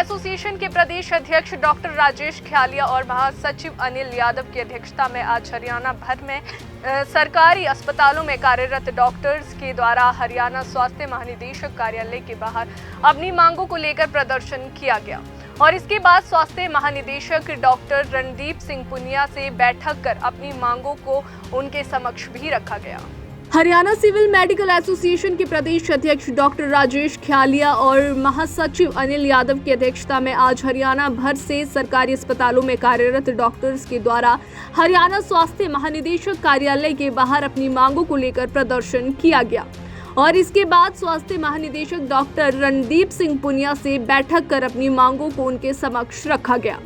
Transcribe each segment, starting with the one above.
Association के प्रदेश अध्यक्ष doctor Rajesh Khyalia और महासचिव अनिल यादव की अध्यक्षता में आज हरियाणा भर में सरकारी अस्पतालों में कार्यरत डॉक्टर्स के द्वारा हरियाणा स्वास्थ्य महानिदेशक कार्यालय के बाहर अपनी मांगों को लेकर प्रदर्शन किया गया और इसके बाद स्वास्थ्य महानिदेशक डॉक्टर रणदीप सिंह पुनिया से बैठक कर अपनी मांगों को उनके समक्ष भी रखा गया। हरियाणा सिविल मेडिकल एसोसिएशन के प्रदेश अध्यक्ष डॉक्टर राजेश ख्यालिया और महासचिव अनिल यादव की अध्यक्षता में आज हरियाणा भर से सरकारी अस्पतालों में कार्यरत डॉक्टर्स के द्वारा हरियाणा स्वास्थ्य महानिदेशक कार्यालय के बाहर अपनी मांगों को लेकर प्रदर्शन किया गया और इसके बाद स्वास्थ्य महानिदेशक डॉक्टर रणदीप सिंह पुनिया से बैठक कर अपनी मांगों को उनके समक्ष रखा गया।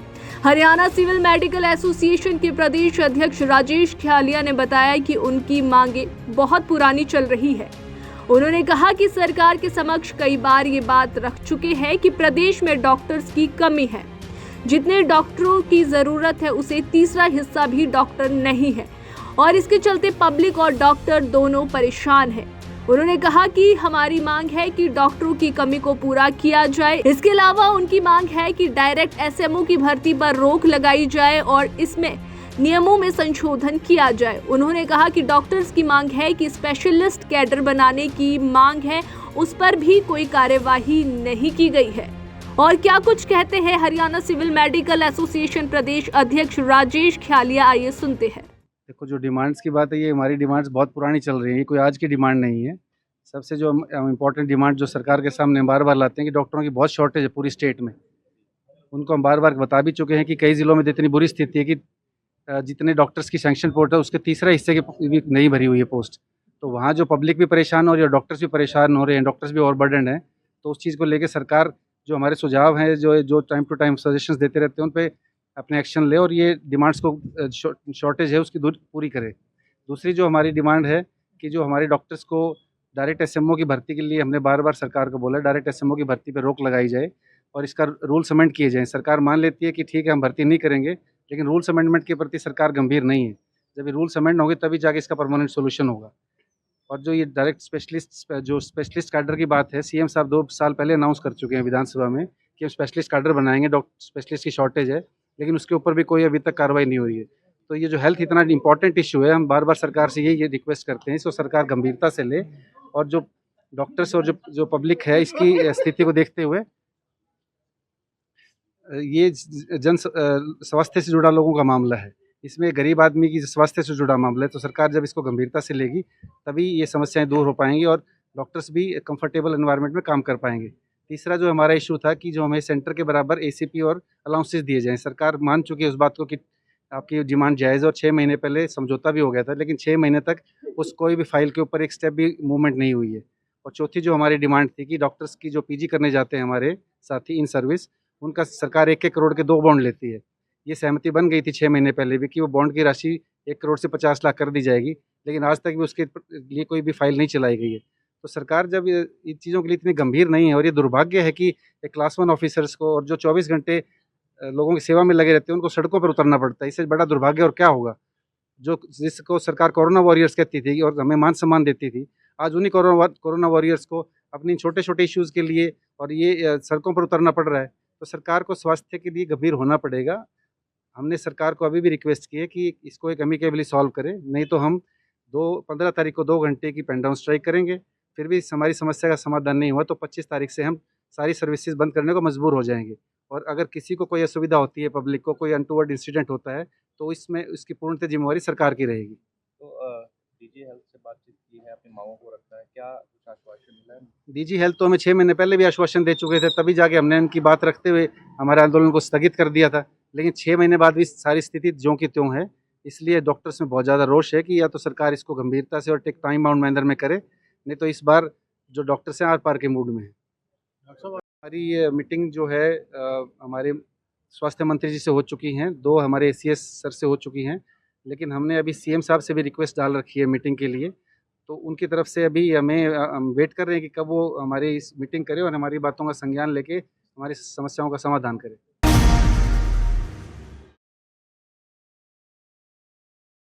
हरियाणा सिविल मेडिकल एसोसिएशन के प्रदेश अध्यक्ष राजेश ख्यालिया ने बताया कि उनकी मांगे बहुत पुरानी चल रही है। उन्होंने कहा कि सरकार के समक्ष कई बार ये बात रख चुके हैं कि प्रदेश में डॉक्टर्स की कमी है, जितने डॉक्टरों की जरूरत है उसे तीसरा हिस्सा भी डॉक्टर नहीं है और इसके चलते पब्लिक और डॉक्टर दोनों परेशान है। उन्होंने कहा कि हमारी मांग है कि डॉक्टरों की कमी को पूरा किया जाए। इसके अलावा उनकी मांग है कि डायरेक्ट एसएमओ की भर्ती पर रोक लगाई जाए और इसमें नियमों में संशोधन किया जाए। उन्होंने कहा कि डॉक्टर्स की मांग है कि स्पेशलिस्ट कैडर बनाने की मांग है, उस पर भी कोई कार्यवाही नहीं की गई है। और क्या कुछ कहते हैं हरियाणा सिविल मेडिकल एसोसिएशन प्रदेश अध्यक्ष राजेश ख्यालिया, आइए सुनते हैं। देखो, जो डिमांड्स की बात है, ये हमारी डिमांड्स बहुत पुरानी चल रही है, कोई आज की डिमांड नहीं है। सबसे जो इम्पोर्टेंट डिमांड जो सरकार के सामने बार बार लाते हैं कि डॉक्टरों की बहुत शॉर्टेज है पूरी स्टेट में। उनको हम बार बार बता भी चुके हैं कि कई ज़िलों में इतनी बुरी स्थिति है कि जितने डॉक्टर्स की सैंक्शन पोस्ट है उसके तीसरे हिस्से की भी नहीं भरी हुई है पोस्ट। तो वहाँ जो पब्लिक भी परेशान हो रही है, डॉक्टर्स भी परेशान हो रहे हैं, डॉक्टर्स भी ओवरबर्डन है। तो उस चीज़ को लेकर सरकार जो हमारे सुझाव हैं, जो टाइम टू टाइम सजेशंस देते रहते हैं, उन पर अपने एक्शन ले और ये डिमांड्स को शॉर्टेज है उसकी पूरी करे। दूसरी जो हमारी डिमांड है कि जो हमारे डॉक्टर्स को डायरेक्ट एसएमओ की भर्ती के लिए हमने बार बार सरकार को बोला, डायरेक्ट एसएमओ की भर्ती पर रोक लगाई जाए और इसका रूल्स अमेंड किए जाएँ। सरकार मान लेती है कि ठीक है हम भर्ती नहीं करेंगे, लेकिन रूल्स अमेंडमेंट के प्रति सरकार गंभीर नहीं है। जब ये रूल्स अमेंड होंगे तभी जाके इसका परमानेंट सोल्यूशन होगा। और जो ये डायरेक्ट स्पेशलिस्ट कैडर की बात है, सीएम साहब 2 साल पहले अनाउंस कर चुके हैं विधानसभा में कि हम स्पेशलिस्ट कैडर बनाएंगे, डॉक्टर स्पेशलिस्ट की शॉर्टेज है, लेकिन उसके ऊपर भी कोई अभी तक कार्रवाई नहीं हुई है। तो ये जो हेल्थ इतना इंपॉर्टेंट इशू है, हम बार बार सरकार से ये रिक्वेस्ट करते हैं, इसको सरकार गंभीरता से ले और जो डॉक्टर्स और जो पब्लिक है इसकी स्थिति को देखते हुए ये स्वास्थ्य से जुड़ा लोगों का मामला है, इसमें गरीब आदमी की स्वास्थ्य से जुड़ा मामला है। तो सरकार जब इसको गंभीरता से लेगी तभी ये समस्याएं दूर हो पाएंगी और डॉक्टर्स भी कंफर्टेबल एनवायरनमेंट में काम कर पाएंगे। तीसरा जो हमारा इशू था कि जो हमें सेंटर के बराबर एसीपी और अलाउंसेस दिए जाएँ। सरकार मान चुकी है उस बात को कि आपकी डिमांड जायज़ है और 6 महीने पहले समझौता भी हो गया था, लेकिन 6 महीने तक उस कोई भी फाइल के ऊपर एक स्टेप भी मूवमेंट नहीं हुई है। और चौथी जो हमारी डिमांड थी कि डॉक्टर्स की जो पीजी करने जाते हैं हमारे साथी इन सर्विस, उनका सरकार 1-1 करोड़ के 2 बॉन्ड लेती है। ये सहमति बन गई थी 6 महीने पहले भी कि वो बॉन्ड की राशि 1 करोड़ से 50 लाख कर दी जाएगी, लेकिन आज तक भी उसके लिए कोई भी फाइल नहीं चलाई गई है। तो सरकार जब इन चीज़ों के लिए इतनी गंभीर नहीं है और ये दुर्भाग्य है कि एक क्लास 1 ऑफिसर्स को और जो 24 घंटे लोगों की सेवा में लगे रहते हैं उनको सड़कों पर उतरना पड़ता है। इससे बड़ा दुर्भाग्य और क्या होगा? जिसको सरकार कोरोना वॉरियर्स कहती थी और हमें मान सम्मान देती थी, आज उन्हीं कोरोना वॉरियर्स को अपनी छोटे-छोटे इश्यूज़ के लिए और ये सड़कों पर उतरना पड़ रहा है। तो सरकार को स्वास्थ्य के लिए गंभीर होना पड़ेगा। हमने सरकार को अभी भी रिक्वेस्ट की है कि इसको एक एमिकेबली सॉल्व करे, नहीं तो हम 15 तारीख को 2 घंटे की पेन डाउन स्ट्राइक करेंगे। फिर भी हमारी समस्या का समाधान नहीं हुआ तो 25 तारीख से हम सारी सर्विसेज बंद करने को मजबूर हो जाएंगे। और अगर किसी को कोई असुविधा होती है, पब्लिक को कोई अनटूवर्ड इंसिडेंट होता है, तो इसमें उसकी पूर्णतः जिम्मेवारी सरकार की रहेगी। तो डीजी हेल्थ से बातचीत की है, अपनी मांगों को रखना है, क्या कुछ आश्वासन मिला है? डीजी हेल्थ तो हमें 6 महीने पहले भी आश्वासन दे चुके थे, तभी जाके हमने उनकी बात रखते हुए हमारे आंदोलन को स्थगित कर दिया था। लेकिन 6 महीने बाद भी सारी स्थिति ज्यों की त्यों है, इसलिए डॉक्टर्स में बहुत ज़्यादा रोष है कि या तो सरकार इसको गंभीरता से और एक टाइम बाउंड मैनर में करे, नहीं तो इस बार जो डॉक्टर्स हैं आर-पार के मूड में है। हमारी ये मीटिंग जो है हमारे स्वास्थ्य मंत्री जी से हो चुकी हैं, 2 हमारे एसीएस सर से हो चुकी हैं, लेकिन हमने अभी सीएम साहब से भी रिक्वेस्ट डाल रखी है मीटिंग के लिए। तो उनकी तरफ से अभी हम वेट कर रहे हैं कि कब वो हमारी इस मीटिंग करें और हमारी बातों का संज्ञान लेके हमारी समस्याओं का समाधान करें।